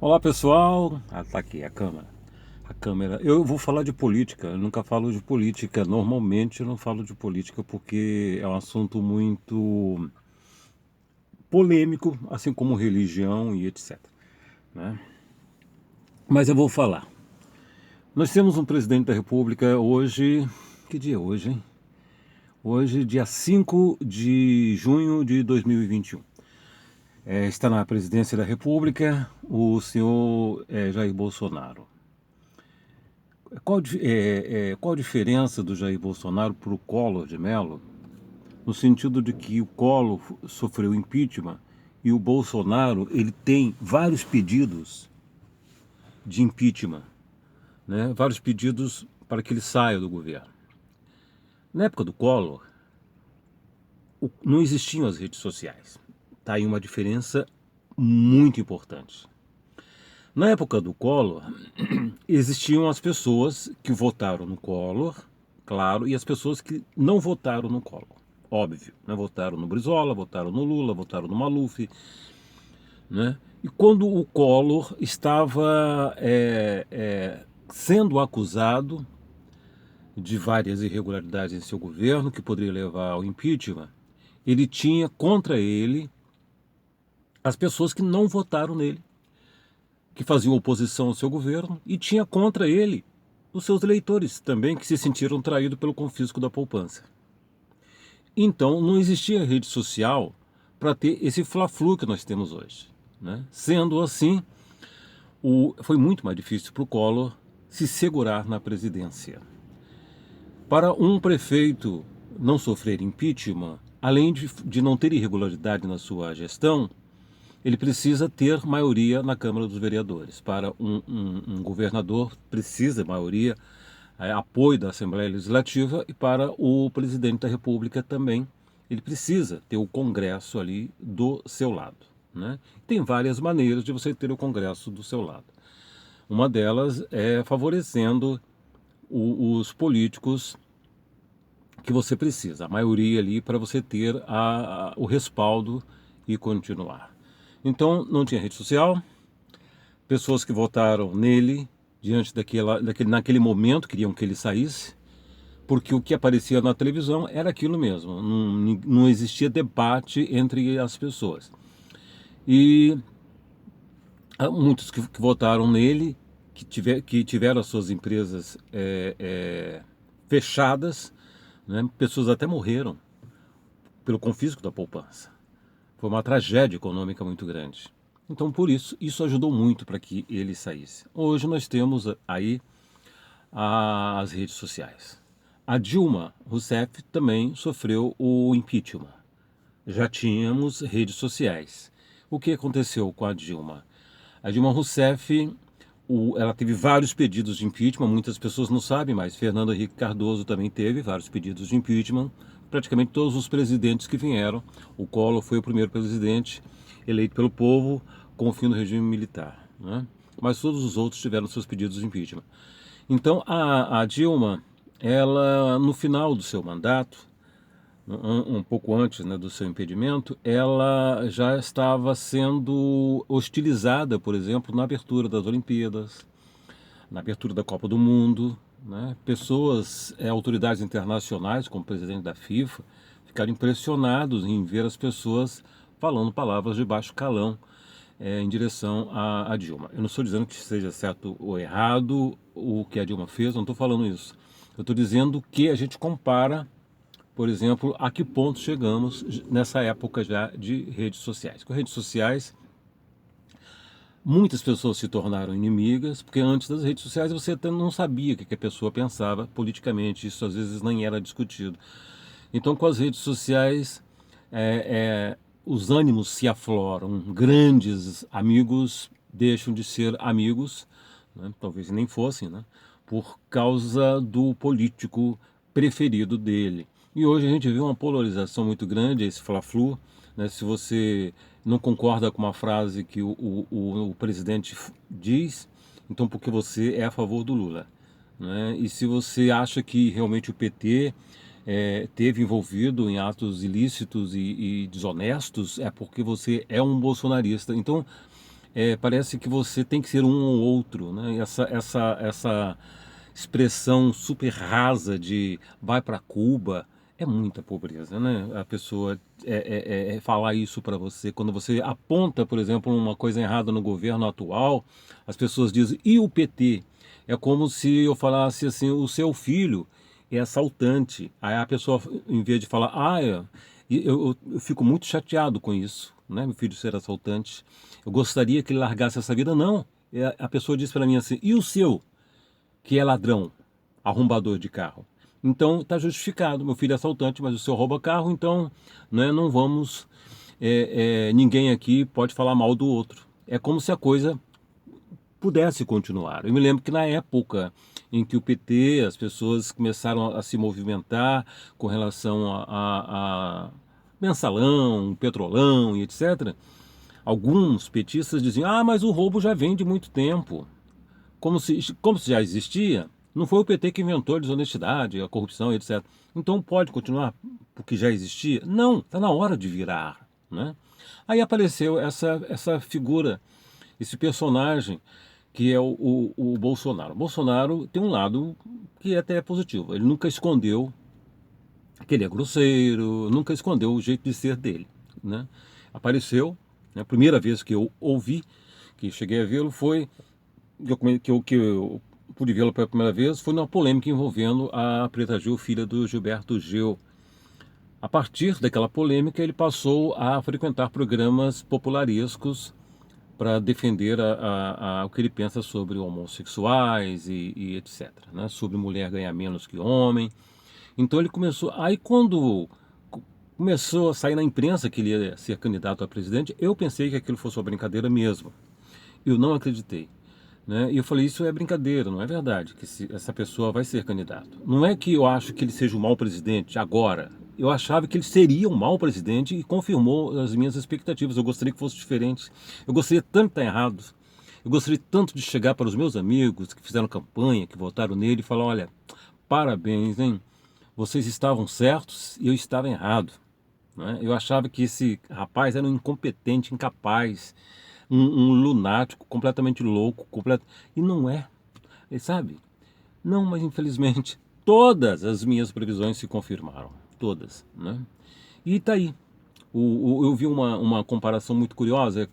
Olá pessoal, tá aqui a câmera. A câmera. Eu vou falar de política. Eu nunca falo de política. Normalmente eu não falo de política porque é um assunto muito polêmico, assim como religião e etc, né? Mas eu vou falar. Nós temos um presidente da República hoje. Que dia é hoje, hein? Hoje, dia 5 de junho de 2021. Está na presidência da República o senhor Jair Bolsonaro. Qual a diferença do Jair Bolsonaro para o Collor de Mello? No sentido de que o Collor sofreu impeachment e o Bolsonaro ele tem vários pedidos de impeachment, né? Vários pedidos para que ele saia do governo. Na época do Collor, não existiam as redes sociais. Está aí uma diferença muito importante. Na época do Collor, existiam as pessoas que votaram no Collor, claro, e as pessoas que não votaram no Collor, óbvio, né? Votaram no Brizola, votaram no Lula, votaram no Maluf, né? E quando o Collor estava sendo acusado de várias irregularidades em seu governo, que poderia levar ao impeachment, ele tinha contra ele as pessoas que não votaram nele, que faziam oposição ao seu governo, e tinha contra ele os seus eleitores também, que se sentiram traídos pelo confisco da poupança. Então não existia rede social para ter esse fla-flu que nós temos hoje, né? Sendo assim, foi muito mais difícil para o Collor se segurar na presidência. Para um prefeito não sofrer impeachment, além de não ter irregularidade na sua gestão, ele precisa ter maioria na Câmara dos Vereadores. Para um governador, precisa maioria, apoio da Assembleia Legislativa, e para o presidente da República também, ele precisa ter o Congresso ali do seu lado, né? Tem várias maneiras de você ter o Congresso do seu lado. Uma delas é favorecendo os políticos que você precisa, a maioria ali para você ter o respaldo e continuar. Então não tinha rede social, pessoas que votaram nele diante naquele momento queriam que ele saísse, porque o que aparecia na televisão era aquilo mesmo, não existia debate entre as pessoas. E há muitos que votaram nele, que tiveram as suas empresas fechadas, né? Pessoas até morreram pelo confisco da poupança. Foi uma tragédia econômica muito grande. Então, por isso, isso ajudou muito para que ele saísse. Hoje nós temos aí as redes sociais. A Dilma Rousseff também sofreu o impeachment. Já tínhamos redes sociais. O que aconteceu com a Dilma? A Dilma Rousseff, ela teve vários pedidos de impeachment, muitas pessoas não sabem, mas Fernando Henrique Cardoso também teve vários pedidos de impeachment. Praticamente todos os presidentes que vieram. O Collor foi o primeiro presidente eleito pelo povo com o fim do regime militar, né? Mas todos os outros tiveram seus pedidos de impeachment. Então a Dilma, ela no final do seu mandato, um pouco antes, né, do seu impedimento, ela já estava sendo hostilizada, por exemplo, na abertura das Olimpíadas, na abertura da Copa do Mundo, né? Pessoas, autoridades internacionais, como o presidente da FIFA, ficaram impressionados em ver as pessoas falando palavras de baixo calão em direção a Dilma. Eu não estou dizendo que seja certo ou errado o que a Dilma fez, não estou falando isso. Eu estou dizendo que a gente compara, por exemplo, a que ponto chegamos nessa época já de redes sociais. Com redes sociais, muitas pessoas se tornaram inimigas, porque antes das redes sociais você até não sabia o que a pessoa pensava politicamente, isso às vezes nem era discutido. Então, com as redes sociais, os ânimos se afloram, grandes amigos deixam de ser amigos, né? Talvez nem fossem, né? Por causa do político preferido dele. E hoje a gente vê uma polarização muito grande, esse fla-flu, né? Se você não concorda com uma frase que o presidente diz, então porque você é a favor do Lula, né? E se você acha que realmente o PT teve envolvido em atos ilícitos e desonestos, é porque você é um bolsonarista. Então parece que você tem que ser um ou outro, né? Essa expressão super rasa de vai para Cuba é muita pobreza, né? A pessoa falar isso para você. Quando você aponta, por exemplo, uma coisa errada no governo atual, as pessoas dizem, e o PT? É como se eu falasse assim, o seu filho é assaltante. Aí a pessoa, em vez de falar, eu fico muito chateado com isso, né? Meu filho ser assaltante. Eu gostaria que ele largasse essa vida. Não. A pessoa disse para mim assim, e o seu, que é ladrão, arrombador de carro? Então está justificado, meu filho é assaltante, mas o seu rouba carro, então, né, não vamos, ninguém aqui pode falar mal do outro. É como se a coisa pudesse continuar. Eu me lembro que na época em que o PT, as pessoas começaram a se movimentar com relação a mensalão, petrolão e etc., alguns petistas diziam, mas o roubo já vem de muito tempo. Como se já existia, não foi o PT que inventou a desonestidade, a corrupção, etc. Então pode continuar porque já existia? Não, está na hora de virar, né? Aí apareceu essa figura, esse personagem que é o Bolsonaro. O Bolsonaro tem um lado que até é positivo. Ele nunca escondeu que ele é grosseiro, nunca escondeu o jeito de ser dele, né? Apareceu, né, a primeira vez que eu ouvi, que cheguei a vê-lo, foi que eu pude vê-lo pela primeira vez, foi numa polêmica envolvendo a Preta Gil, filha do Gilberto Gil. A partir daquela polêmica, ele passou a frequentar programas popularescos para defender o que ele pensa sobre homossexuais e etc., né? Sobre mulher ganhar menos que homem. Então ele começou. Aí quando começou a sair na imprensa que ele ia ser candidato a presidente, eu pensei que aquilo fosse uma brincadeira mesmo. Eu não acreditei, né? E eu falei, isso é brincadeira, não é verdade que essa pessoa vai ser candidato. Não é que eu acho que ele seja um mau presidente agora. Eu achava que ele seria um mau presidente e confirmou as minhas expectativas. Eu gostaria que fosse diferente. Eu gostaria tanto de estar errado. Eu gostaria tanto de chegar para os meus amigos que fizeram campanha, que votaram nele e falar, olha, parabéns, hein? Vocês estavam certos e eu estava errado, né? Eu achava que esse rapaz era um incompetente, incapaz, um lunático, completamente louco, e não é, sabe? Não, mas infelizmente todas as minhas previsões se confirmaram, todas, né? E tá aí. Eu vi uma comparação muito curiosa.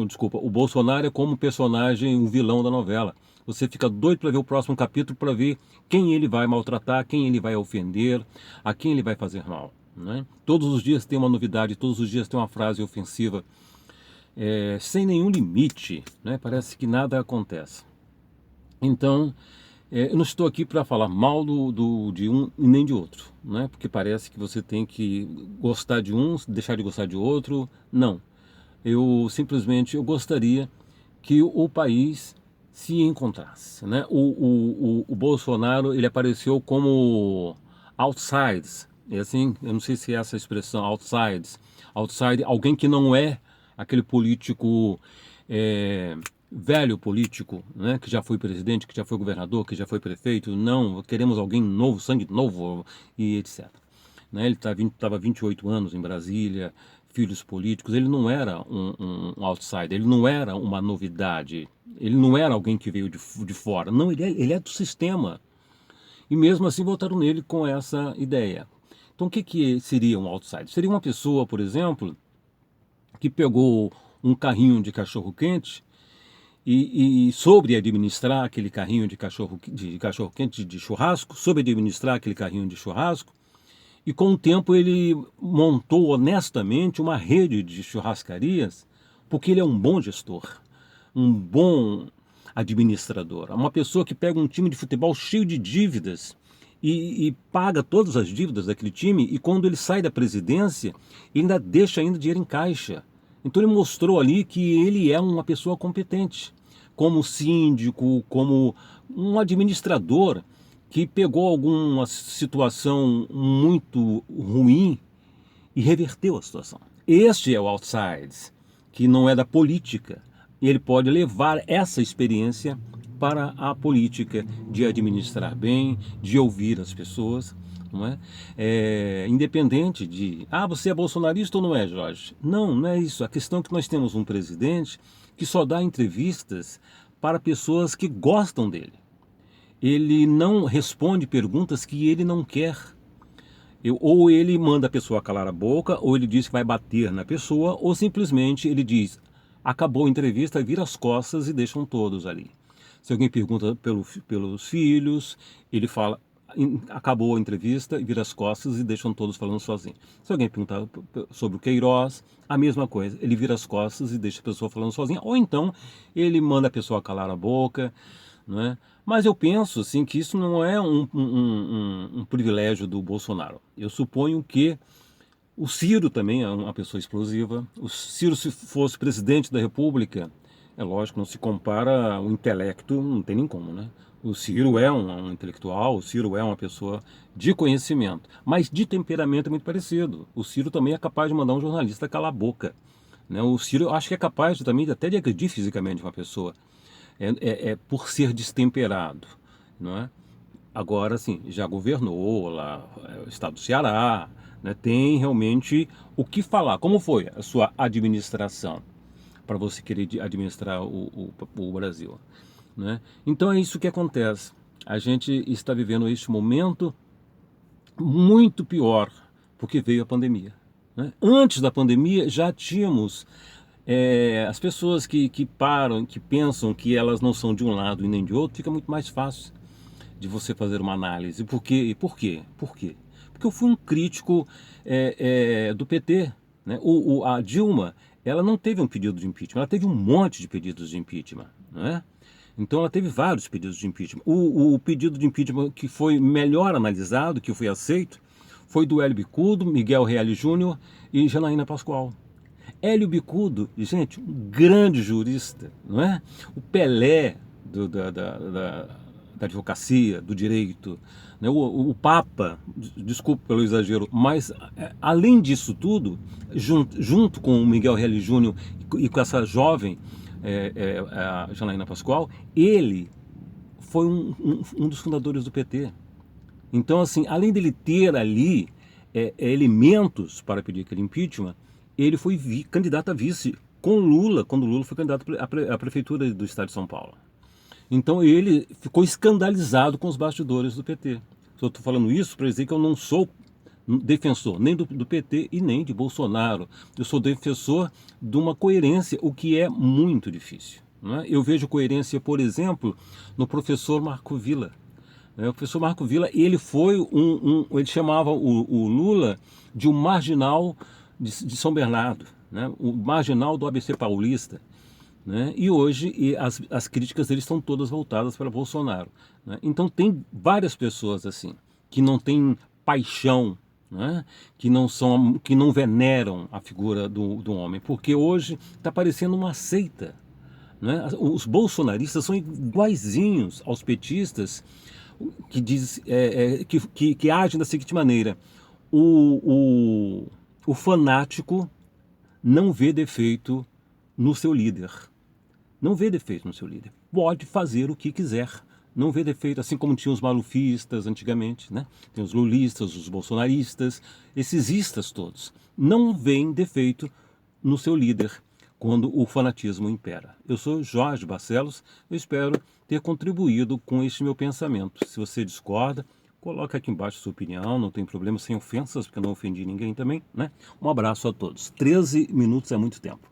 Desculpa, o Bolsonaro é como personagem, um vilão da novela. Você fica doido para ver o próximo capítulo, para ver quem ele vai maltratar, quem ele vai ofender, a quem ele vai fazer mal, né? Todos os dias tem uma novidade, todos os dias tem uma frase ofensiva, sem nenhum limite, né? Parece que nada acontece. Então, eu não estou aqui para falar mal de um e nem de outro, né? Porque parece que você tem que gostar de um, deixar de gostar de outro. Não. Eu gostaria que o país se encontrasse, né? O Bolsonaro, ele apareceu como outsides, é assim, eu não sei se é essa expressão, outsides, outside, alguém que não é aquele político, é, velho político, né? Que já foi presidente, que já foi governador, que já foi prefeito. Não, queremos alguém novo, sangue novo e etc. Né? Ele estava 28 anos em Brasília, filhos políticos. Ele não era um outsider, ele não era uma novidade, ele não era alguém que veio de fora. Não, ele é do sistema. E mesmo assim votaram nele com essa ideia. Então o que seria um outsider? Seria uma pessoa, por exemplo, que pegou um carrinho de cachorro-quente e soube administrar aquele carrinho de cachorro-quente, de churrasco, soube administrar aquele carrinho de churrasco, e com o tempo ele montou honestamente uma rede de churrascarias, porque ele é um bom gestor, um bom administrador. Uma pessoa que pega um time de futebol cheio de dívidas e paga todas as dívidas daquele time, e quando ele sai da presidência, ele ainda deixa ainda dinheiro em caixa. Então ele mostrou ali que ele é uma pessoa competente, como síndico, como um administrador que pegou alguma situação muito ruim e reverteu a situação. Este é o outsides, que não é da política. E ele pode levar essa experiência para a política, de administrar bem, de ouvir as pessoas, não é? Independente de, você é bolsonarista ou não é, Jorge? Não, não é isso. A questão é que nós temos um presidente que só dá entrevistas para pessoas que gostam dele. Ele não responde perguntas que ele não quer. Ou ele manda a pessoa calar a boca, ou ele diz que vai bater na pessoa, ou simplesmente ele diz, acabou a entrevista, vira as costas e deixam todos ali. Se alguém pergunta pelos filhos, ele fala, acabou a entrevista, vira as costas e deixam todos falando sozinhos. Se alguém perguntar sobre o Queiroz, a mesma coisa, ele vira as costas e deixa a pessoa falando sozinha, ou então ele manda a pessoa calar a boca, não é? Mas eu penso assim, que isso não é um privilégio do Bolsonaro. Eu suponho que o Ciro também é uma pessoa explosiva. O Ciro, se fosse presidente da República, é lógico, não se compara ao intelecto, não tem nem como, né? O Ciro é um intelectual, o Ciro é uma pessoa de conhecimento, mas de temperamento é muito parecido. O Ciro também é capaz de mandar um jornalista calar a boca, né? O Ciro, eu acho que é capaz de, também até de agredir fisicamente uma pessoa, é por ser destemperado, não é? Agora, sim, já governou lá o estado do Ceará, né? Tem realmente o que falar. Como foi a sua administração para você querer administrar o Brasil, né? Então é isso que acontece. A gente está vivendo este momento muito pior, porque veio a pandemia, né? Antes da pandemia já tínhamos as pessoas que param, que pensam que elas não são de um lado e nem de outro, fica muito mais fácil de você fazer uma análise. Por quê? E por quê? Por quê? Porque eu fui um crítico do PT, né? A Dilma, ela não teve um pedido de impeachment, ela teve um monte de pedidos de impeachment, não é? Então ela teve vários pedidos de impeachment. O pedido de impeachment que foi melhor analisado, que foi aceito, foi do Hélio Bicudo, Miguel Reale Júnior e Janaína Pascoal. Hélio Bicudo, gente, um grande jurista, não é? O Pelé da advocacia, do direito, né? O Papa, desculpe pelo exagero, mas além disso tudo, junto com o Miguel Reale Júnior e com essa jovem, a Janaína Pascoal, ele foi um dos fundadores do PT. Então, assim, além dele ter ali elementos para pedir aquele impeachment, ele foi candidato a vice com Lula, quando Lula foi candidato à prefeitura do estado de São Paulo. Então ele ficou escandalizado com os bastidores do PT. Eu estou falando isso para dizer que eu não sou defensor nem do PT e nem de Bolsonaro. Eu sou defensor de uma coerência, o que é muito difícil, não é? Eu vejo coerência, por exemplo, no professor Marco Villa. O professor Marco Villa, ele foi ele chamava o Lula de um marginal de São Bernardo, né? O marginal do ABC paulista, né? E hoje as críticas dele estão todas voltadas para Bolsonaro, né? Então tem várias pessoas assim, que não têm paixão, né? Que não veneram a figura do homem, porque hoje está parecendo uma seita, né? Os bolsonaristas são iguaizinhos aos petistas, que agem da seguinte maneira: o fanático não vê defeito no seu líder. Não vê defeito no seu líder. Pode fazer o que quiser. Não vê defeito, assim como tinha os malufistas antigamente, né? Tem os lulistas, os bolsonaristas, esses istas todos. Não veem defeito no seu líder quando o fanatismo impera. Eu sou Jorge Barcelos, eu espero ter contribuído com este meu pensamento. Se você discorda, coloca aqui embaixo a sua opinião, não tem problema, sem ofensas, porque eu não ofendi ninguém também, né? Um abraço a todos. 13 minutos é muito tempo.